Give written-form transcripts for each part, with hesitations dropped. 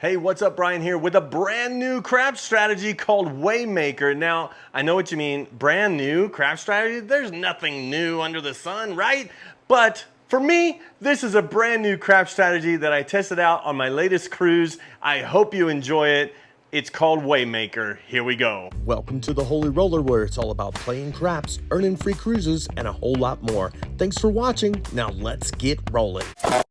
Hey, what's up? Brian here with a brand new craps strategy called Waymaker. Now, I know what you mean, brand new craps strategy. There's nothing new under the sun, right? But for me, this is a brand new craps strategy that I tested out on my latest cruise. I hope you enjoy it. It's called Waymaker. Here we go. Welcome to the Holy Roller, where it's all about playing craps, earning free cruises, and a whole lot more. Thanks for watching. Now let's get rolling.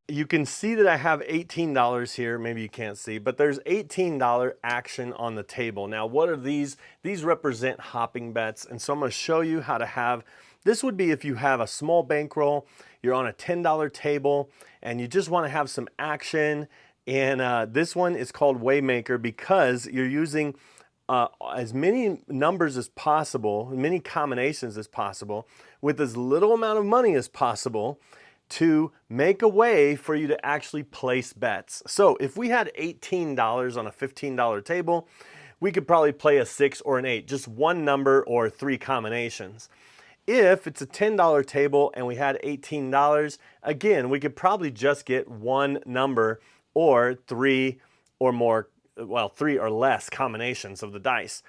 You can see that I have $18 here. Maybe you can't see, but there's $18 action on the table. Now, what are these? These represent hopping bets. And so I'm gonna show you how to have, this would be if you have a small bankroll, you're on a $10 table, and you just wanna have some action. And this one is called Waymaker because you're using as many numbers as possible, many combinations as possible, with as little amount of money as possible, to make a way for you to actually place bets. So if we had $18 on a $15 table, we could probably play a 6 or an 8, just one number or 3 combinations. If it's a $10 table and we had $18, again, we could probably just get one number or 3 or more, well, 3 or less combinations of the dice.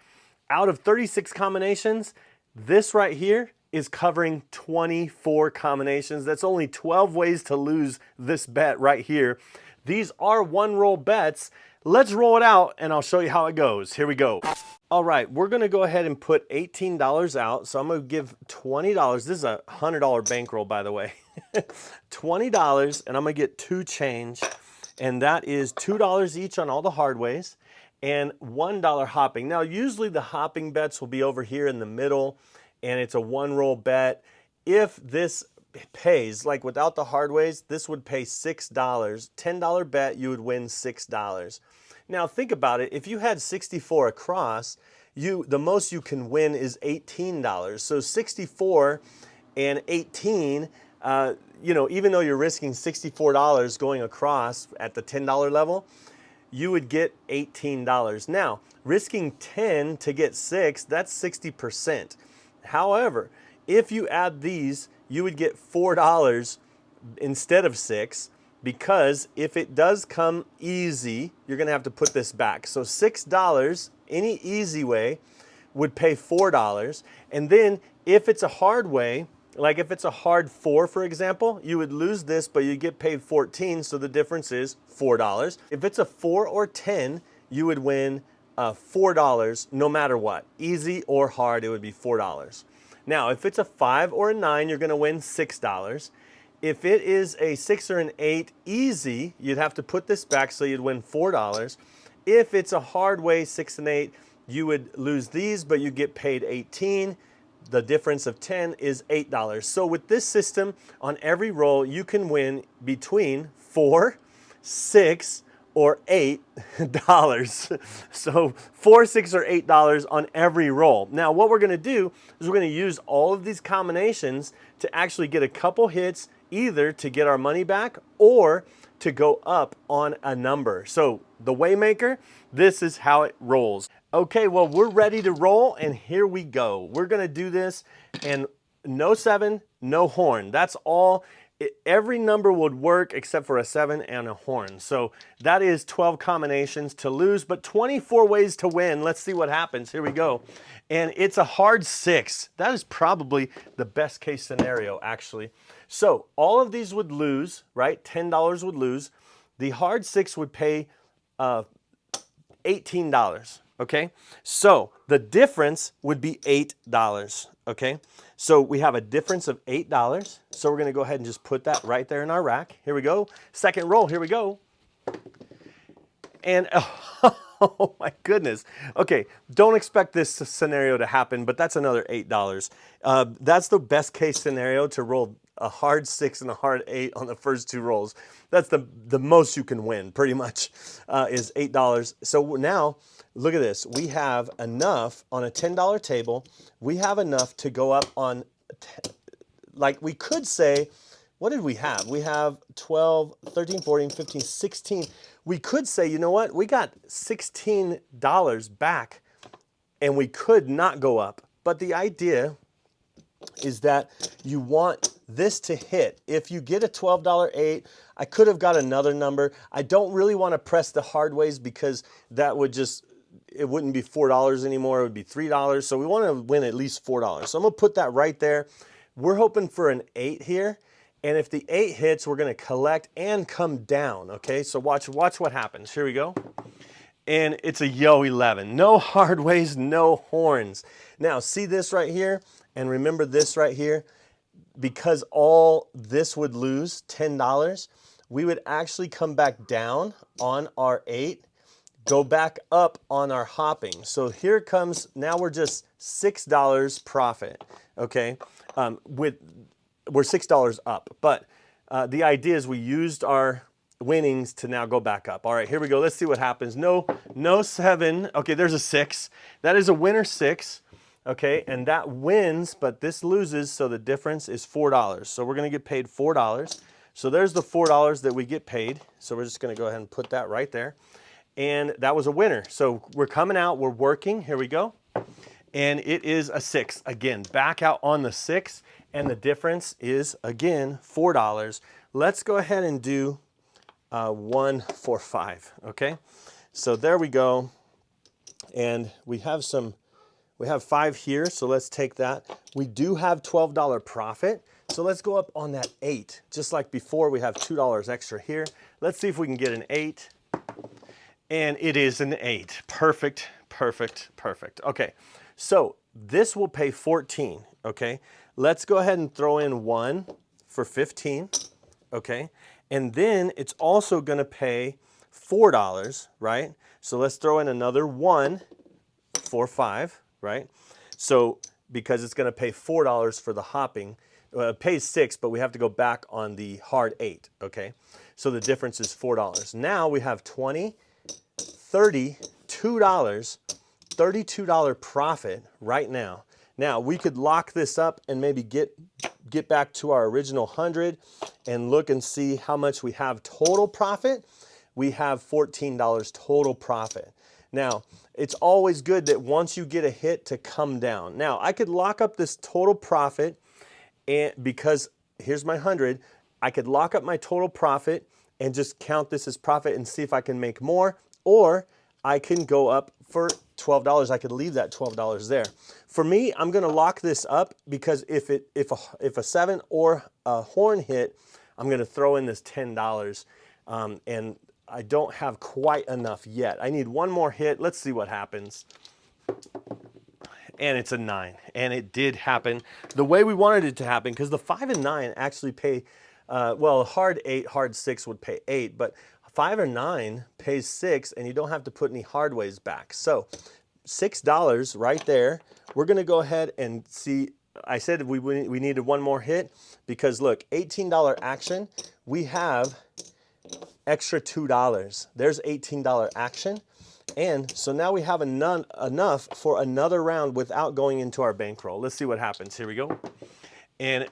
Out of 36 combinations, this right here is covering 24 combinations. That's only 12 ways to lose this bet right here. These are one roll bets. Let's roll it out and I'll show you how it goes. Here we go. All right, we're gonna go ahead and put $18 out. So I'm gonna give $20. This is a $100 bankroll, by the way. $20, and I'm gonna get 2 change. And that is $2 each on all the hard ways and $1 hopping. Now, usually the hopping bets will be over here in the middle, and it's a one roll bet. If this pays, like without the hard ways, this would pay $6. $10 bet, you would win $6. Now think about it. If you had 64 across, the most you can win is $18. So 64 and 18, even though you're risking $64 going across at the $10 level, you would get $18. Now, risking 10 to get 6, that's 60%. However, if you add these, you would get $4 instead of 6, because if it does come easy, you're gonna have to put this back. So $6, any easy way, would pay $4. And then if it's a hard way, like if it's a hard 4, for example, you would lose this, but you get paid 14, so the difference is $4. If it's a 4 or 10, you would win $4 no matter what. Easy or hard, it would be $4. Now, if it's a 5 or a 9, you're gonna win $6. If it is a 6 or an 8 easy, you'd have to put this back, so you'd win $4. If it's a hard way, 6 and 8, you would lose these, but you get paid 18. The difference of 10 is $8. So with this system, on every roll, you can win between $4, $6, or $8. So $4, $6, or $8 on every roll. Now what we're gonna do is we're gonna use all of these combinations to actually get a couple hits, either to get our money back or to go up on a number. So the Waymaker, this is how it rolls. Okay, well, we're ready to roll, and here we go. We're gonna do this, and no 7, no horn. That's all. Every number would work except for a 7 and a horn. So that is 12 combinations to lose, but 24 ways to win. Let's see what happens. Here we go. And it's a hard 6. That is probably the best case scenario, actually. So all of these would lose, right? $10 would lose. The hard 6 would pay $18. Okay, so the difference would be $8, okay? So we have a difference of $8, so we're gonna go ahead and just put that right there in our rack. Here we go, second roll, here we go. And oh my goodness. Okay, don't expect this scenario to happen, but that's another $8. That's the best case scenario, to roll a hard 6 and a hard 8 on the first 2 rolls. That's the most you can win, pretty much, is $8. So now, look at this. We have enough on a $10 table. We have enough to go up on, like we could say, what did we have? We have 12, 13, 14, 15, 16. We could say, you know what? We got $16 back, and we could not go up. But the idea is that you want this to hit. If you get a $12 8, I could have got another number. I don't really want to press the hard ways because that would just, it wouldn't be $4 anymore, it would be $3. So we want to win at least $4. So I'm gonna put that right there. We're hoping for an 8 here. And if the 8 hits, we're gonna collect and come down, okay? So watch what happens. Here we go. And it's a yo 11. No hard ways, no horns. Now see this right here, and remember this right here. Because all this would lose, $10, we would actually come back down on our 8, go back up on our hopping. So here comes, now we're just $6 profit, okay? We're $6 up, but the idea is we used our winnings to now go back up. All right, here we go. Let's see what happens. No 7. Okay, there's a 6. That is a winner 6. Okay, and that wins, but this loses, so the difference is $4. So we're gonna get paid $4. So there's the $4 that we get paid. So we're just gonna go ahead and put that right there. And that was a winner. So we're coming out, we're working, here we go. And it is a 6. Again, back out on the 6, and the difference is, again, $4. Let's go ahead and do 1 for 5, okay? So there we go. And we have 5 here, so let's take that. We do have $12 profit, so let's go up on that 8. Just like before, we have $2 extra here. Let's see if we can get an 8. And it is an 8. Perfect, perfect, perfect. Okay, so this will pay 14, okay? Let's go ahead and throw in 1 for 15, okay? And then it's also gonna pay $4, right? So let's throw in another 1 for 5. Right? So because it's going to pay $4 for the hopping, it pays 6, but we have to go back on the hard 8, okay? So the difference is $4. Now we have $20, $30, $2, $32 profit right now. Now we could lock this up and maybe get back to our original 100 and look and see how much we have total profit. We have $14 total profit. Now, it's always good that once you get a hit to come down. Now, I could lock up this total profit, and because here's my 100, I could lock up my total profit and just count this as profit and see if I can make more, or I can go up for $12. I could leave that $12 there. For me, I'm gonna lock this up because if a 7 or a horn hit, I'm gonna throw in this $10, and I don't have quite enough yet. I need one more hit. Let's see what happens. And it's a 9. And it did happen the way we wanted it to happen, because the 5 and 9 actually pay, well, hard 8, hard 6 would pay 8, but 5 or 9 pays 6, and you don't have to put any hard ways back. So $6 right there. We're gonna go ahead and see. I said we needed one more hit because look, $18 action, we have extra $2. There's $18 action. And so now we have enough for another round without going into our bankroll. Let's see what happens. Here we go. And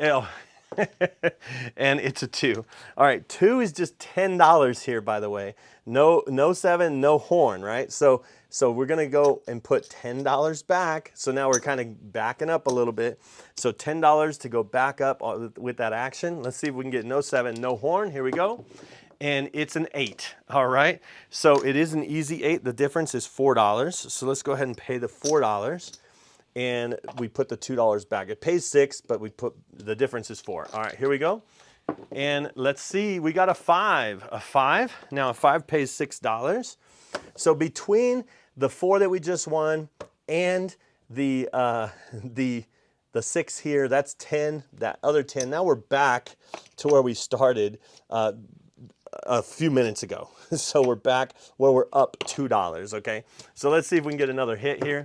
and it's a 2. All right, 2 is just $10 here, by the way. No 7, no horn, right? So we're gonna go and put $10 back. So now we're kind of backing up a little bit. So $10 to go back up with that action. Let's see if we can get no 7, no horn. Here we go. And it's an 8, all right? So it is an easy 8. The difference is $4. So let's go ahead and pay the $4. And we put the $2 back. It pays 6, but the difference is 4. All right, here we go. And let's see, we got a 5. A 5, now a 5 pays $6. So between the 4 that we just won and the 6 here, that's 10, that other 10. Now we're back to where we started a few minutes ago. So we're back where we're up $2, okay? So let's see if we can get another hit here.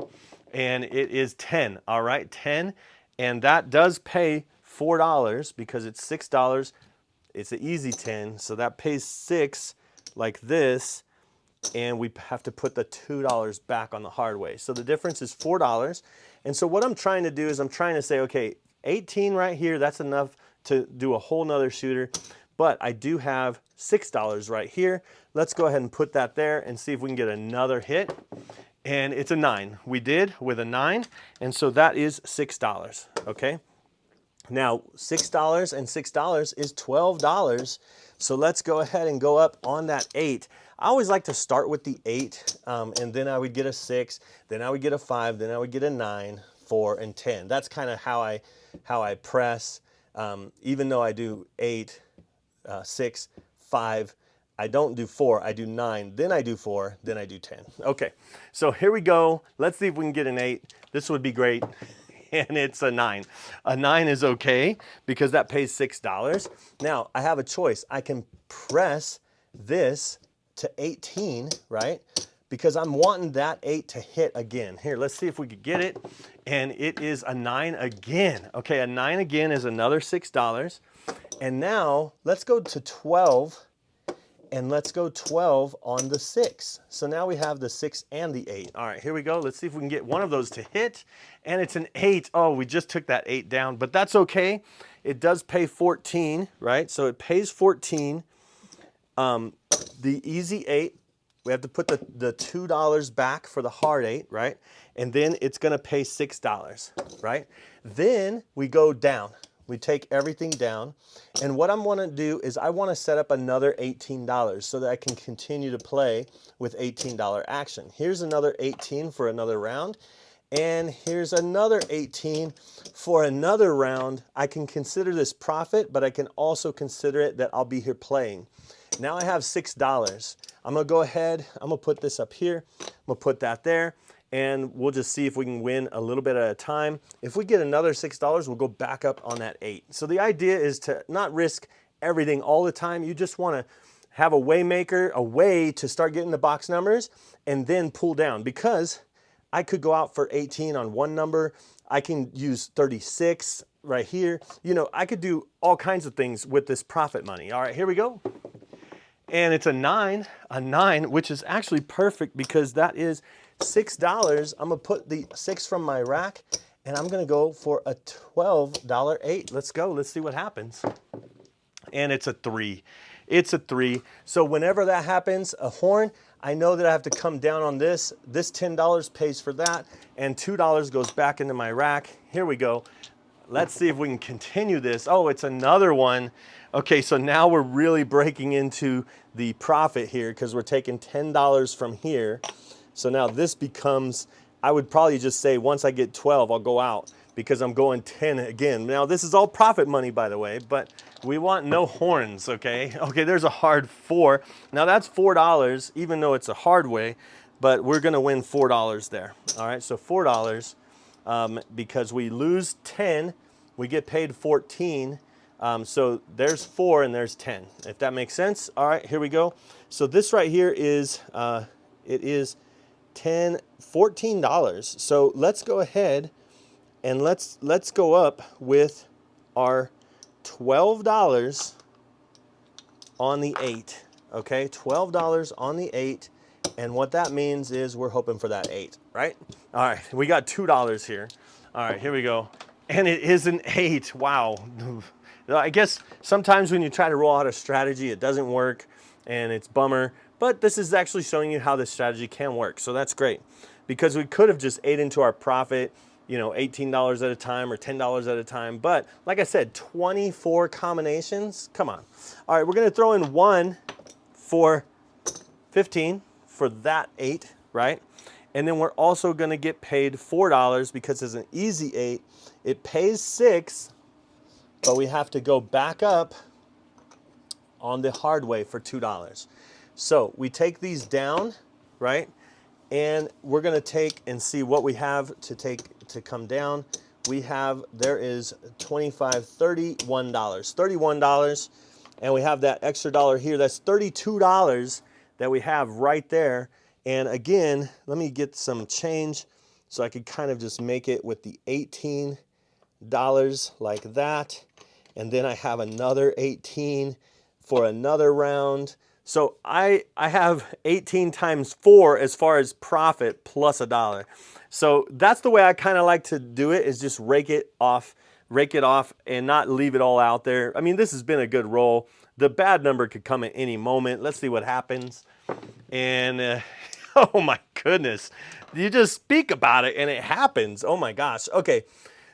And it is 10, all right, 10. And that does pay $4 because it's $6. It's an easy 10, so that pays 6 like this. And we have to put the $2 back on the hard way. So the difference is $4. And so what I'm trying to do is I'm trying to say, okay, 18 right here, that's enough to do a whole nother shooter. But I do have $6 right here. Let's go ahead and put that there and see if we can get another hit. And it's a 9. We did with a 9, and so that is $6, okay? Now, $6 and $6 is $12. So let's go ahead and go up on that 8. I always like to start with the 8, and then I would get a 6, then I would get a 5, then I would get a 9, 4, and 10. That's kind of how I press. Even though I do 8, 6, 5, I don't do 4, I do 9, then I do 4, then I do 10. Okay, so here we go. Let's see if we can get an 8. This would be great. And it's a 9. A 9 is okay because that pays $6. Now, I have a choice. I can press this to 18, right? Because I'm wanting that 8 to hit again. Here, let's see if we could get it. And it is a 9 again. Okay, a 9 again is another $6. And now, let's go to 12. And let's go 12 on the 6. So now we have the 6 and the 8. All right, here we go. Let's see if we can get one of those to hit. And it's an 8. Oh, we just took that 8 down, but that's okay. It does pay 14, right? So it pays 14. The easy 8, we have to put the $2 back for the hard 8, right? And then it's gonna pay $6, right? Then we go down. We take everything down. And what I'm gonna do is I wanna set up another $18 so that I can continue to play with $18 action. Here's another 18 for another round. And here's another 18 for another round. I can consider this profit, but I can also consider it that I'll be here playing. Now I have $6. I'm gonna go ahead, I'm gonna put this up here, I'm gonna put that there, and we'll just see if we can win a little bit at a time. If we get another $6, we'll go back up on that 8. So the idea is to not risk everything all the time. You just wanna have a waymaker, a way to start getting the box numbers and then pull down, because I could go out for 18 on one number. I can use 36 right here. You know, I could do all kinds of things with this profit money. All right, here we go. And it's a 9, which is actually perfect because that is $6. I'm gonna put the 6 from my rack and I'm gonna go for a $12 8. Let's go, let's see what happens. And it's a 3. It's a 3. So whenever that happens, a horn, I know that I have to come down on this. This $10 pays for that, and $2 goes back into my rack. Here we go. Let's see if we can continue this. Oh, it's another one. Okay, so now we're really breaking into the profit here because we're taking $10 from here. So now this becomes, I would probably just say once I get 12, I'll go out because I'm going 10 again. Now this is all profit money, by the way, but we want no horns, okay? Okay, there's a hard 4. Now that's $4, even though it's a hard way, but we're gonna win $4 there. All right, so $4, because we lose 10, we get paid 14. So there's 4 and there's 10, if that makes sense. All right, here we go. So this right here is, it is $14. So let's go ahead and let's go up with our $12 on the 8. Okay, $12 on the 8. And what that means is we're hoping for that 8, right? All right, we got $2 here. All right, here we go. And it is an 8, wow. I guess sometimes when you try to roll out a strategy, it doesn't work and it's bummer, but this is actually showing you how this strategy can work. So that's great, because we could have just ate into our profit, you know, $18 at a time or $10 at a time. But like I said, 24 combinations, come on. All right, we're gonna throw in 1 for 15 for that 8, right? And then we're also gonna get paid $4 because it's an easy 8. It pays 6, but we have to go back up on the hard way for $2. So we take these down, right? And we're gonna take and see what we have to come down. We have, there is $31, and we have that extra dollar here. That's $32 that we have right there. And again, let me get some change so I could kind of just make it with the $18 like that. And then I have another 18 for another round. So I have 18 times 4 as far as profit plus $1. So that's the way I kind of like to do it, is just rake it off and not leave it all out there. I mean, this has been a good roll. The bad number could come at any moment. Let's see what happens. And oh my goodness, you just speak about it and it happens. Oh my gosh. Okay,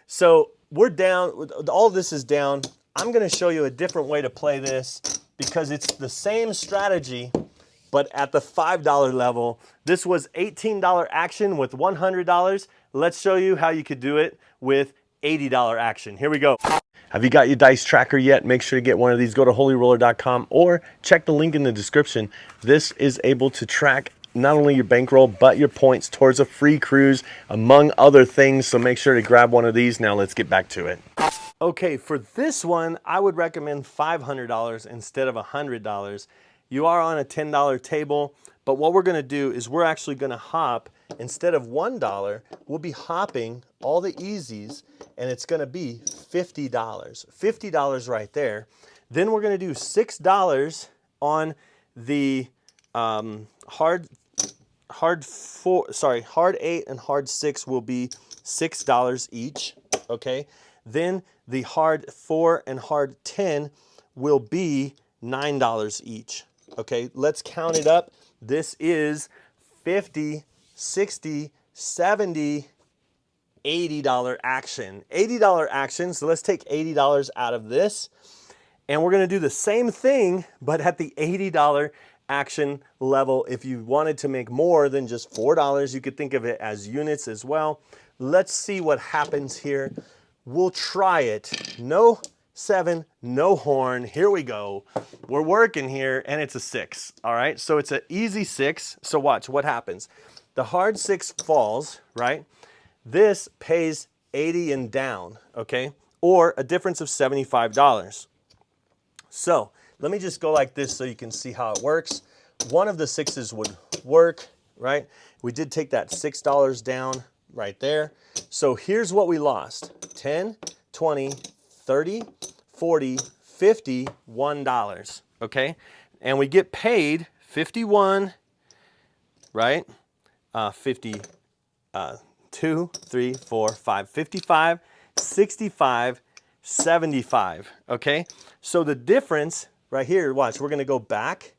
so we're down, all this is down. I'm gonna show you a different way to play this because it's the same strategy, but at the $5 level. This was $18 action with $100. Let's show you how you could do it with $80 action. Here we go. Have you got your dice tracker yet? Make sure to get one of these. Go to holyroller.com or check the link in the description. This is able to track not only your bankroll, but your points towards a free cruise, among other things. So make sure to grab one of these. Now let's get back to it. Okay, for this one, I would recommend $500 instead of $100. You are on a $10 table, but what we're gonna do is we're actually gonna hop, instead of $1, we'll be hopping all the easies, and it's gonna be $50. $50 right there. Then we're gonna do $6 on the hard 8 and hard 6 will be $6 each, okay? Then the hard 4 and hard 10 will be $9 each, okay? Let's count it up. This is $50, $60, $70, $80 action. $80 action, so let's take $80 out of this. And we're gonna do the same thing, but at the $80 action level. If you wanted to make more than just $4, you could think of it as units as well. Let's see what happens here. We'll try it. No 7, no horn. Here we go. We're working here, and it's a 6. All right, so it's an easy 6. So watch what happens. The hard 6 falls, right? This pays 80 and down, okay? Or a difference of $75. So let me just go like this so you can see how it works. One of the 6s would work, right? We did take that $6 down right there. So here's what we lost. 10, 20, 30, 40, 50, $1, okay? And we get paid 51, right? 52, 3, 4, 5, 55, 65, 75, okay? So the difference right here, watch, we're gonna go back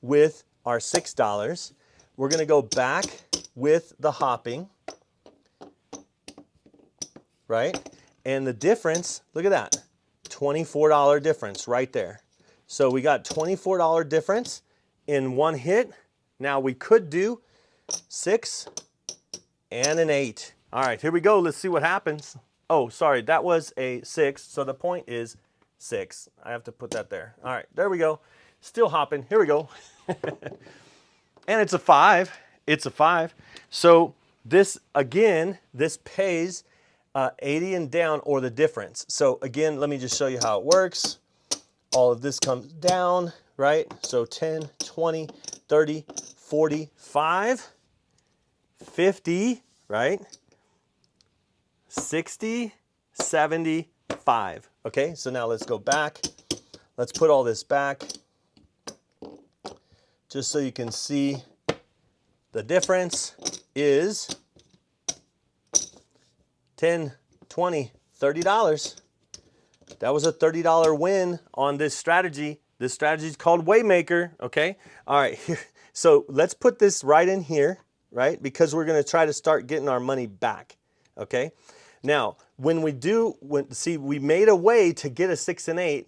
with our $6. We're gonna go back with the hopping, right? And the difference, look at that, $24 difference right there. So we got $24 difference in one hit. Now we could do 6 and an 8. All right, here we go. Let's see what happens. Oh, sorry, that was a 6, so the point is 6. I have to put that there. All right, there we go. Still hopping. Here we go. And it's a 5. It's a 5. So this, again, this pays 80 and down, or the difference. So again, let me just show you how it works. All of this comes down, right? So 10, 20, 30, 45, 50, right? 60, 75. Okay, so now let's go back. Let's put all this back just so you can see the difference is 10, 20, $30. That was a $30 win on this strategy. This strategy is called Waymaker, okay? All right, here. So let's put this right in here, right? Because we're gonna try to start getting our money back, okay? Now, when we do, see, we made a way to get a 6 and 8,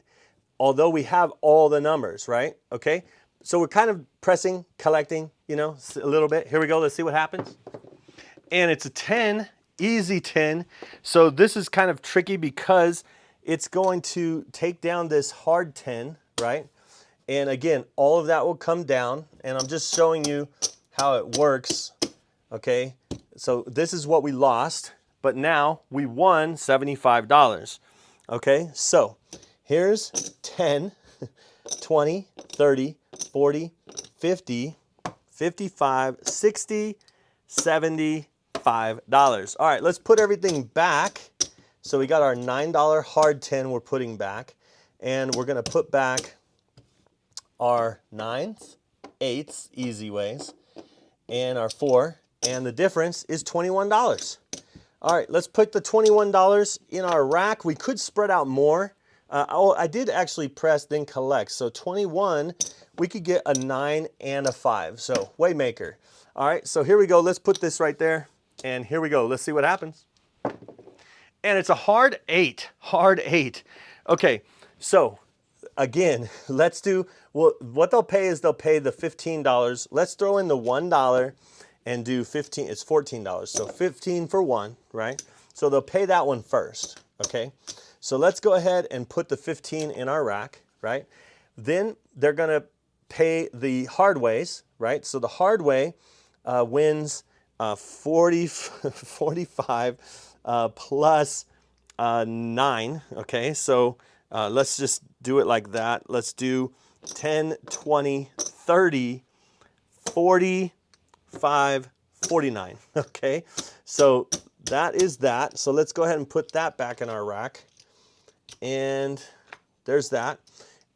although we have all the numbers, right? Okay, so we're kind of pressing, collecting, you know, a little bit. Here we go, let's see what happens. And it's a 10, easy 10. So this is kind of tricky because it's going to take down this hard 10, right? And again, all of that will come down, and I'm just showing you how it works, okay? So this is what we lost, but now we won $75, okay? So here's 10, 20, 30, 40, 50, 55, 60, $75. All right, let's put everything back. So we got our $9 hard 10 we're putting back, and we're gonna put back our 9s, 8s, easy ways, and our 4, and the difference is $21. All right, let's put the $21 in our rack. We could spread out more. I did actually press then collect. So 21, we could get a 9 and a 5. So Waymaker. All right, so here we go. Let's put this right there. And here we go. Let's see what happens. And it's a hard 8, hard 8. Okay, so again, let's do, well, what they'll pay is they'll pay the $15. Let's throw in the $1 and do 15, it's $14. So 15 for one, right? So they'll pay that one first, okay? So let's go ahead and put the 15 in our rack, right? Then they're gonna pay the hard ways, right? So the hard way wins 45 plus 9, okay? So let's just do it like that. Let's do 10, 20, 30, 45, 49, okay? So that is that. So let's go ahead and put that back in our rack. And there's that.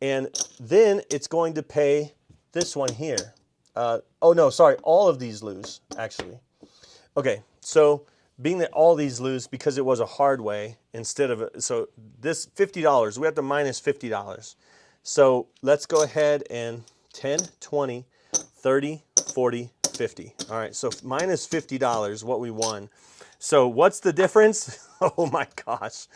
And then it's going to pay this one here. Oh no, sorry, all of these lose, actually. Okay, so being that all these lose because it was a hard way instead of, so this $50, we have to minus $50. So let's go ahead and 10, 20, 30, 40, 50. All right, so minus $50, what we won. So what's the difference? Oh my gosh,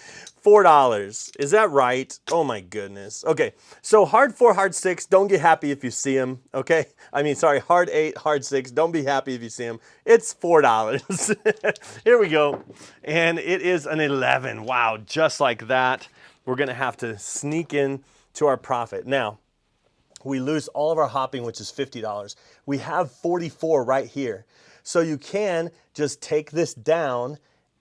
$4. Is that right? Oh my goodness. Okay, so hard 4, hard 6, don't get happy if you see them, okay? I mean, sorry, hard 8, hard 6, don't be happy if you see them. It's $4. Here we go. And it is an 11. Wow, just like that. We're gonna have to sneak in to our profit. Now, we lose all of our hopping, which is $50. We have 44 right here. So you can just take this down,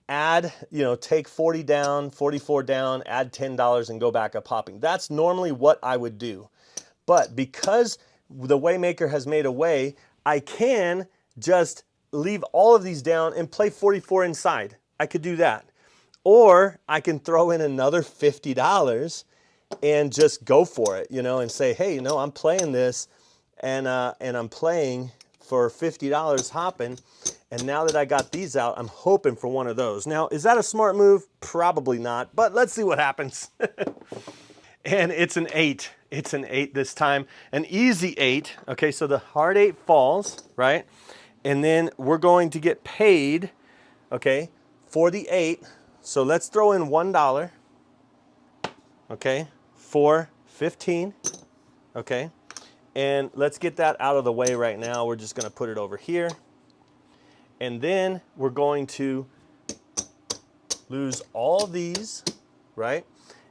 add, take 40 down, 44 down, add $10 and go back up hopping. That's normally what I would do. But because the Waymaker has made a way, I can just leave all of these down and play 44 inside. I could do that. Or I can throw in another $50 and just go for it, and say, hey, I'm playing this and I'm playing for $50 hopping. And now that I got these out, I'm hoping for one of those. Now, is that a smart move? Probably not, but let's see what happens. And it's an 8. It's an 8 this time. An easy 8. Okay, so the hard 8 falls, right? And then we're going to get paid, okay, for the 8. So let's throw in $1, okay, for 15, okay? And let's get that out of the way right now. We're just gonna put it over here. And then we're going to lose all these, right?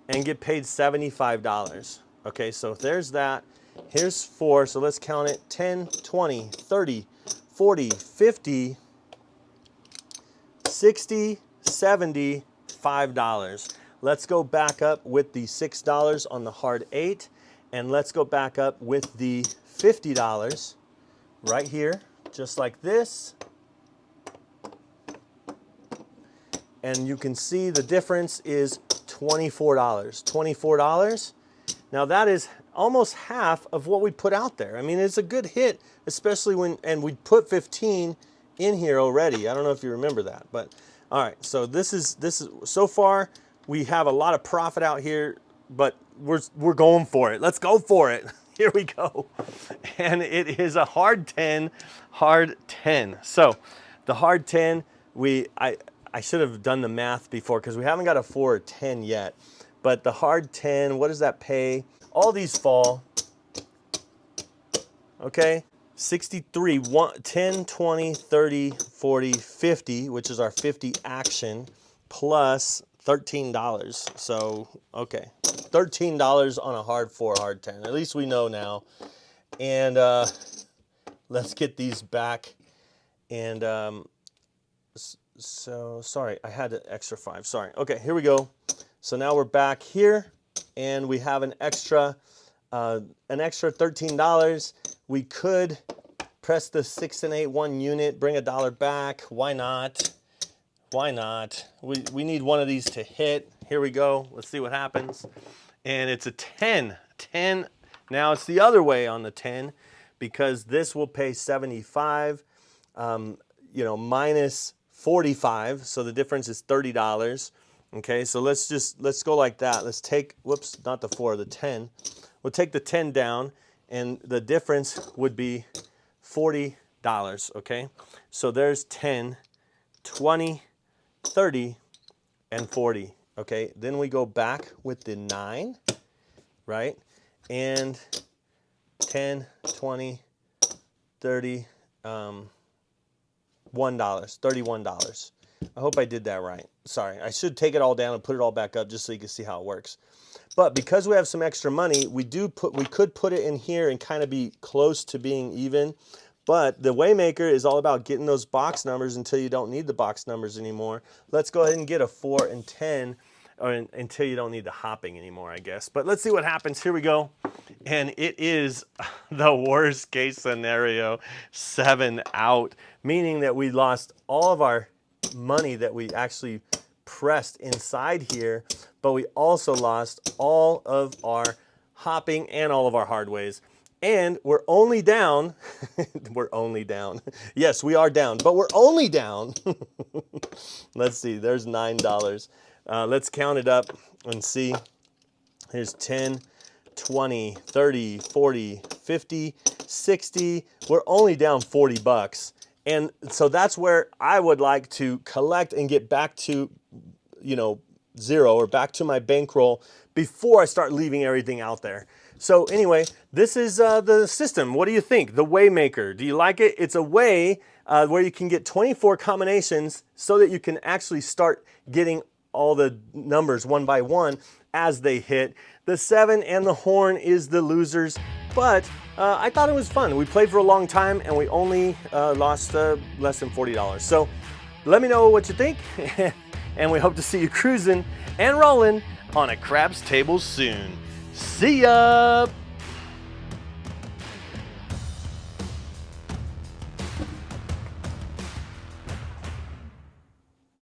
And get paid $75. Okay, so there's that. Here's 4, so let's count it. 10, 20, 30, 40, 50, 60, 70, $5. Let's go back up with the $6 on the hard 8. And let's go back up with the $50 right here, just like this. And you can see the difference is $24. $24. Now that is almost half of what we put out there. I mean, it's a good hit, especially when, and we put 15 in here already. I don't know if you remember that, but all right. So this is so far we have a lot of profit out here, but we're going for it. Let's go for it. Here we go. And it is a hard 10, hard 10. So the hard 10, I should have done the math before because we haven't got a 4 or 10 yet. But the hard 10, what does that pay? All these fall. Okay, 63, 10, 20, 30, 40, 50, which is our 50 action, plus $13. So, okay, $13 on a hard 4, hard 10. At least we know now. And let's get these back. And so, sorry, I had an extra 5. Sorry. Okay, here we go. So now we're back here, and we have an extra $13. We could press the 6 and 8 1 unit, bring $1 back. Why not? Why not? We need one of these to hit. Here we go. Let's see what happens. And it's a 10. 10. Now it's the other way on the 10 because this will pay 75, minus 45. So the difference is $30. Okay, so let's go like that. Let's take, whoops, not the 4, the 10. We'll take the 10 down, and the difference would be $40, okay? So there's 10, 20, 30, and 40. Okay, then we go back with the 9, right? And 10, 20, 30, $1, $31. I hope I did that right. Sorry, I should take it all down and put it all back up just so you can see how it works. But because we have some extra money, we could put it in here and kind of be close to being even. But the Waymaker is all about getting those box numbers until you don't need the box numbers anymore. Let's go ahead and get a 4 and 10 until you don't need the hopping anymore, I guess. But let's see what happens. Here we go. And it is the worst case scenario, 7 out, meaning that we lost all of our money that we actually pressed inside here, but we also lost all of our hopping and all of our hard ways. And we're only down, we're only down. Yes, we are down, but we're only down. Let's see, there's $9. Let's count it up and see. Here's 10, 20, 30, 40, 50, 60. We're only down 40 bucks. And so that's where I would like to collect and get back to, you know, zero, or back to my bankroll before I start leaving everything out there. So anyway, this is the system. What do you think? The Waymaker. Do you like it? It's a way where you can get 24 combinations so that you can actually start getting all the numbers one by one as they hit. The 7 and the horn is the losers, but I thought it was fun. We played for a long time and we only lost less than $40. So let me know what you think, and we hope to see you cruising and rolling on a craps table soon. See ya!